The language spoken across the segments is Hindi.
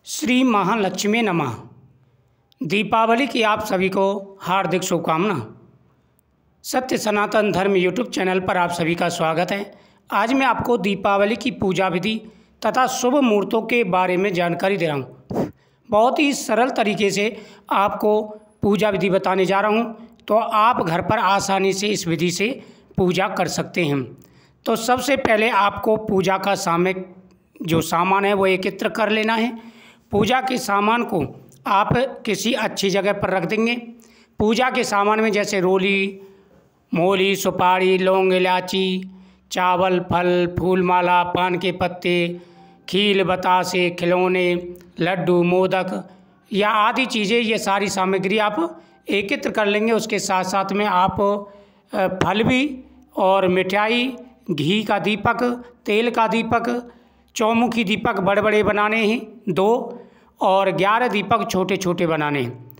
श्री महालक्ष्मी नमः। दीपावली की आप सभी को हार्दिक शुभकामना। सत्य सनातन धर्म यूट्यूब चैनल पर आप सभी का स्वागत है। आज मैं आपको दीपावली की पूजा विधि तथा शुभ मुहूर्तों के बारे में जानकारी दे रहा हूँ। बहुत ही सरल तरीके से आपको पूजा विधि बताने जा रहा हूँ, तो आप घर पर आसानी से इस विधि से पूजा कर सकते हैं। तो सबसे पहले आपको पूजा का जो सामान है वो एकत्र कर लेना है। पूजा के सामान को आप किसी अच्छी जगह पर रख देंगे। पूजा के सामान में जैसे रोली, मोली, सुपारी, लौंग, इलायची, चावल, फल, फूल माला, पान के पत्ते, खील, बतासे, खिलौने, लड्डू, मोदक या आदि चीज़ें, ये सारी सामग्री आप एकत्र कर लेंगे। उसके साथ साथ में आप फल भी और मिठाई, घी का दीपक, तेल का दीपक, चौमुखी दीपक बड़े बड़े बनाने हैं 2 और 11 दीपक छोटे छोटे बनाने हैं।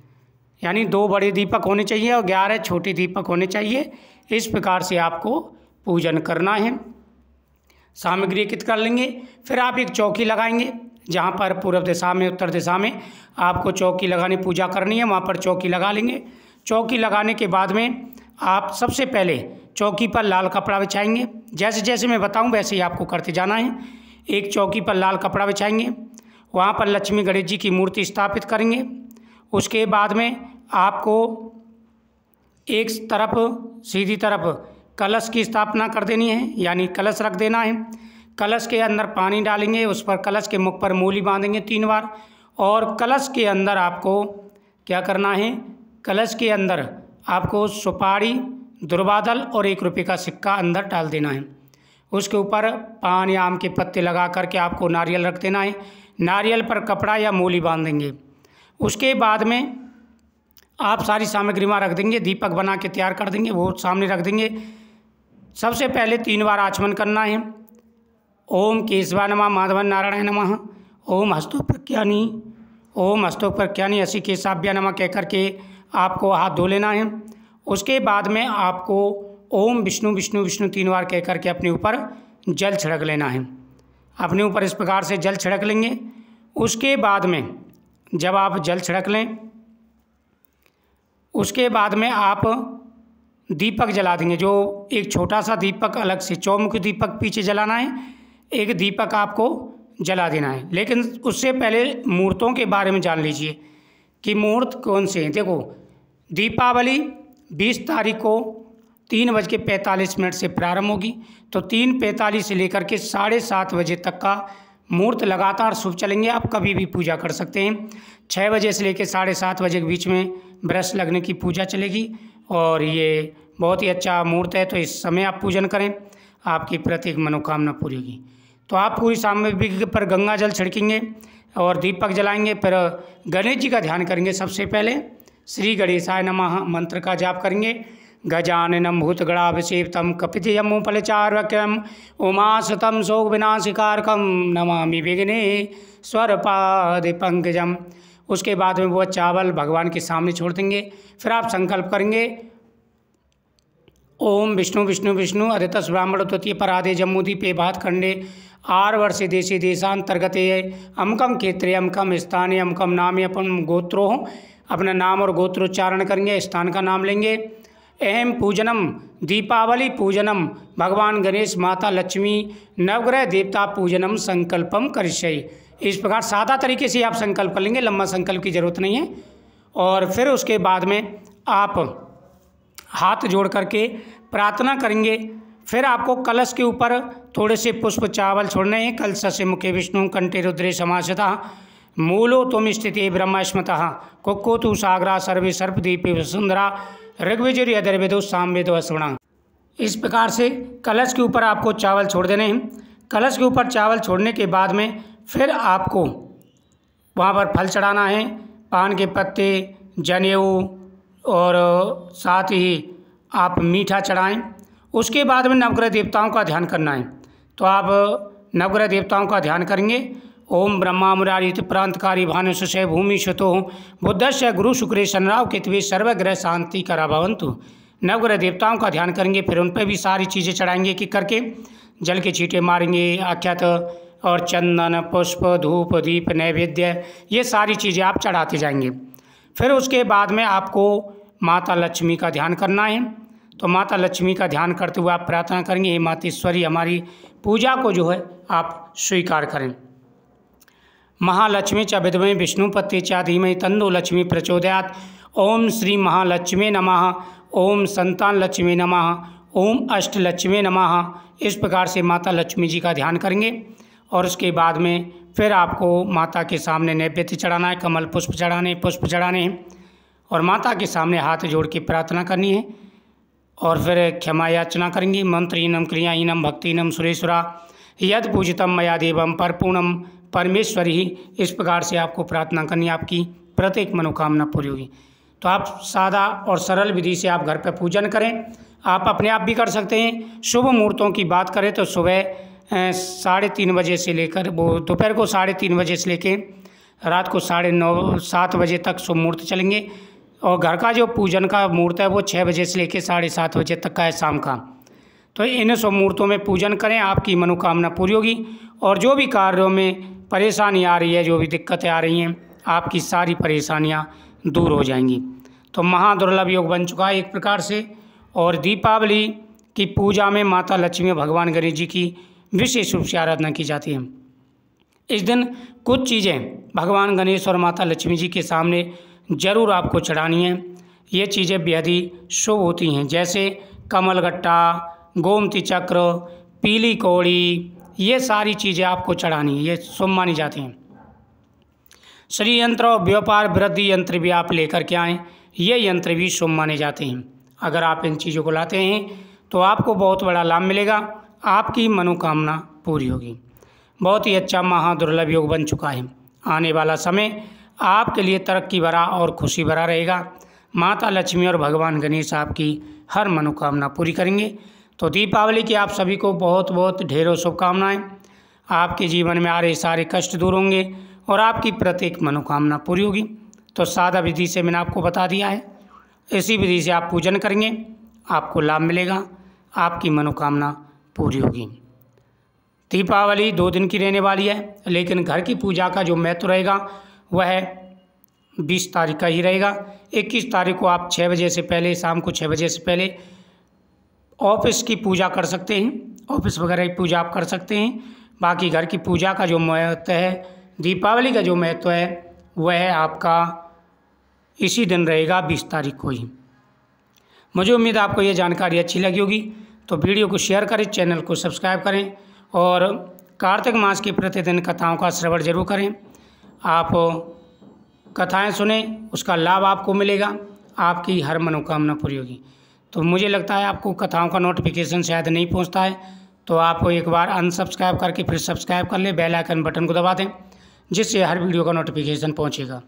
यानी 2 बड़े दीपक होने चाहिए और 11 छोटे दीपक होने चाहिए। इस प्रकार से आपको पूजन करना है। सामग्री एकत्र कर लेंगे। फिर आप एक चौकी लगाएंगे। जहाँ पर पूर्व दिशा में, उत्तर दिशा में आपको चौकी लगानी, पूजा करनी है, वहाँ पर चौकी लगा लेंगे। चौकी लगाने के बाद में आप सबसे पहले चौकी पर लाल कपड़ा बिछाएंगे। जैसे जैसे मैं बताऊँ वैसे ही आपको करते जाना है। एक चौकी पर लाल कपड़ा बिछाएंगे, वहाँ पर लक्ष्मी गणेश जी की मूर्ति स्थापित करेंगे। उसके बाद में आपको एक तरफ सीधी तरफ कलश की स्थापना कर देनी है, यानी कलश रख देना है। कलश के अंदर पानी डालेंगे, उस पर कलश के मुख पर मूली बांधेंगे 3 बार। और कलश के अंदर आपको क्या करना है, कलश के अंदर आपको सुपारी, दुर्वादल और 1 रुपये का सिक्का अंदर डाल देना है। उसके ऊपर पान या आम के पत्ते लगा करके आपको नारियल रख देना है। नारियल पर कपड़ा या मूली बांध देंगे। उसके बाद में आप सारी सामग्री वहाँ रख देंगे, दीपक बना के तैयार कर देंगे, वो सामने रख देंगे। सबसे पहले 3 बार आचमन करना है। ओम केशवाय नमः, माधवाय नारायणाय नमः, ओम हस्तोपज्ञानी, ओम हस्तोपज्ञानी असी केशाभ्याय नमः कह करके आपको हाथ धो लेना है। उसके बाद में आपको ओम विष्णु विष्णु विष्णु 3 बार कह करके अपने ऊपर जल छिड़क लेना है। अपने ऊपर इस प्रकार से जल छिड़क लेंगे। उसके बाद में जब आप जल छिड़क लें, उसके बाद में आप दीपक जला देंगे। जो एक छोटा सा दीपक अलग से, चौमुखी दीपक पीछे जलाना है, एक दीपक आपको जला देना है। लेकिन उससे पहले मुहूर्तों के बारे में जान लीजिए कि मुहूर्त कौन से हैं। देखो, दीपावली 20 तारीख को 3:45 से प्रारंभ होगी। तो 3:45 से लेकर के 7:30 बजे तक का मुहूर्त लगातार शुभ चलेंगे। आप कभी भी पूजा कर सकते हैं। 6 बजे से लेकर 7:30 बजे के बीच में ब्रश लगने की पूजा चलेगी और ये बहुत ही अच्छा मुहूर्त है। तो इस समय आप पूजन करें, आपकी प्रत्येक मनोकामना पूरी होगी। तो आप पूरी सामग्री पर गंगा जल छिड़केंगे और दीपक जलाएंगे। फिर गणेश जी का ध्यान करेंगे। सबसे पहले श्री गणेशाय नमः मंत्र का जाप करेंगे। गजाननं भूतगणाभिषेकतं कपितजम्बूफलचारुक्यं उमासुतं शोकविनाशकारकं नमामि विघ्नेश्वरपादपङ्कजम्। उसके बाद में वो चावल भगवान के सामने छोड़ देंगे। फिर आप संकल्प करेंगे, ओम विष्णु विष्णु विष्णु अदितस ब्राह्मण तृतीय पराधे जम्मूदीपे भात खंडे आर वर्षे देशे देशांतर्गते अमकम क्षेत्रे अमकम स्थाने अमकम नामे अपन गोत्रो। अपना नाम और गोत्रोच्चारण करेंगे, स्थान का नाम लेंगे। अहम पूजनम दीपावली पूजनम भगवान गणेश, माता लक्ष्मी, नवग्रह देवता पूजनम संकल्पम करिष्ये। इस प्रकार सादा तरीके से आप संकल्प कर लेंगे, लंबा संकल्प की जरूरत नहीं है। और फिर उसके बाद में आप हाथ जोड़ करके प्रार्थना करेंगे। फिर आपको कलश के ऊपर थोड़े से पुष्प चावल छोड़ने हैं। कलशस्य मुखे विष्णु कंठे रुद्रे समासतः मूलो तुम स्थिति ब्रह्मस्मतः कुक्को तु सागरा सर्वे सर्पदीपे वसुंधरा ऋग्वेजो अधर्वेदो सामवेदो स्वर्णा। इस प्रकार से कलश के ऊपर आपको चावल छोड़ देने हैं। कलश के ऊपर चावल छोड़ने के बाद में फिर आपको वहाँ पर फल चढ़ाना है, पान के पत्ते, जनेऊ और साथ ही आप मीठा चढ़ाएं। उसके बाद में नवग्रह देवताओं का ध्यान करना है। तो आप नवग्रह देवताओं का ध्यान करेंगे। ओम ब्रह्मा मुरारित प्रांतकारी भानुषय भूमि शुतो बुद्धस्य गुरु शुक्रे शनराव केतवे सर्वग्रह शांति करा भवन्तु। नवग्रह देवताओं का ध्यान करेंगे। फिर उन पर भी सारी चीज़ें चढ़ाएंगे कि करके जल के छींटे मारेंगे, आख्यात और चंदन, पुष्प, धूप, दीप, नैवेद्य, ये सारी चीज़ें आप चढ़ाते जाएंगे। फिर उसके बाद में आपको माता लक्ष्मी का ध्यान करना है। तो माता लक्ष्मी का ध्यान करते हुए आप प्रार्थना करेंगे, हे मातेश्वरी, हमारी पूजा को जो है आप स्वीकार करें। महालक्ष्मी च विद्महे विष्णुपत्ये च धीमहि तन्नो लक्ष्मी प्रचोदयात्। ओम श्री महालक्ष्मी नमः, ओम संतान लक्ष्मी नमः, ओम अष्टलक्ष्मी नमः। इस प्रकार से माता लक्ष्मी जी का ध्यान करेंगे और उसके बाद में फिर आपको माता के सामने नैवेद्य चढ़ाना है, कमल पुष्प चढ़ाने हैं और माता के सामने हाथ जोड़ के प्रार्थना करनी है और फिर क्षमा याचना करेंगे। मंत्रहीनम क्रियाहीनम भक्तिहीनम सुरेश्वरा यद पूजितम मया देवम परपूर्णम परमेश्वरी। इस प्रकार से आपको प्रार्थना करनी है, आपकी प्रत्येक मनोकामना पूरी होगी। तो आप सादा और सरल विधि से आप घर पर पूजन करें। आप अपने आप भी कर सकते हैं। शुभ मुहूर्तों की बात करें तो सुबह 3:30 बजे से लेकर दोपहर को 3:30 बजे से लेकर रात को 9:30-7 बजे तक शुभ मुहूर्त चलेंगे और घर का जो पूजन का मुहूर्त है वो 6 बजे से लेकर 7:30 बजे तक का है शाम का। तो इन शुभ मुहूर्तों में पूजन करें, आपकी मनोकामना पूरी होगी और जो भी कार्यों में परेशानी आ रही है, जो भी दिक्कतें आ रही हैं, आपकी सारी परेशानियां दूर हो जाएंगी। तो महादुर्लभ योग बन चुका है एक प्रकार से। और दीपावली की पूजा में माता लक्ष्मी और भगवान गणेश जी की विशेष रूप से आराधना की जाती है। इस दिन कुछ चीज़ें भगवान गणेश और माता लक्ष्मी जी के सामने जरूर आपको चढ़ानी है। ये चीज़ें बेहद ही शुभ होती हैं, जैसे कमलगट्टा, गोमती चक्र, पीली कौड़ी, ये सारी चीज़ें आपको चढ़ानी है, ये शुभ मानी जाती हैं। श्री यंत्र और व्यापार वृद्धि यंत्र भी आप लेकर के आएँ, ये यंत्र भी शुभ माने जाते हैं। अगर आप इन चीज़ों को लाते हैं तो आपको बहुत बड़ा लाभ मिलेगा, आपकी मनोकामना पूरी होगी। बहुत ही अच्छा महादुर्लभ योग बन चुका है। आने वाला समय आपके लिए तरक्की भरा और खुशी भरा रहेगा। माता लक्ष्मी और भगवान गणेश आपकी हर मनोकामना पूरी करेंगे। तो दीपावली की आप सभी को बहुत बहुत ढेरों शुभकामनाएं। आपके जीवन में आ रहे सारे कष्ट दूर होंगे और आपकी प्रत्येक मनोकामना पूरी होगी। तो सादा विधि से मैंने आपको बता दिया है, इसी विधि से आप पूजन करेंगे, आपको लाभ मिलेगा, आपकी मनोकामना पूरी होगी। दीपावली 2 दिन की रहने वाली है, लेकिन घर की पूजा का जो महत्व रहेगा वह 20 तारीख का ही रहेगा। 21 तारीख को आप 6 बजे से पहले, शाम को 6 बजे से पहले ऑफिस की पूजा कर सकते हैं, ऑफिस वगैरह की पूजा आप कर सकते हैं। बाकी घर की पूजा का जो महत्व है, दीपावली का जो महत्व है, वह आपका इसी दिन रहेगा 20 तारीख को ही। मुझे उम्मीद है आपको ये जानकारी अच्छी लगी होगी। तो वीडियो को शेयर करें, चैनल को सब्सक्राइब करें और कार्तिक मास की प्रतिदिन कथाओं का श्रवण जरूर करें। आप कथाएं सुने, उसका लाभ आपको मिलेगा, आपकी हर मनोकामना पूरी होगी। तो मुझे लगता है आपको कथाओं का नोटिफिकेशन शायद नहीं पहुंचता है, तो आप एक बार अनसब्सक्राइब करके फिर सब्सक्राइब कर लें, बेल आइकन बटन को दबा दें, जिससे हर वीडियो का नोटिफिकेशन पहुंचेगा।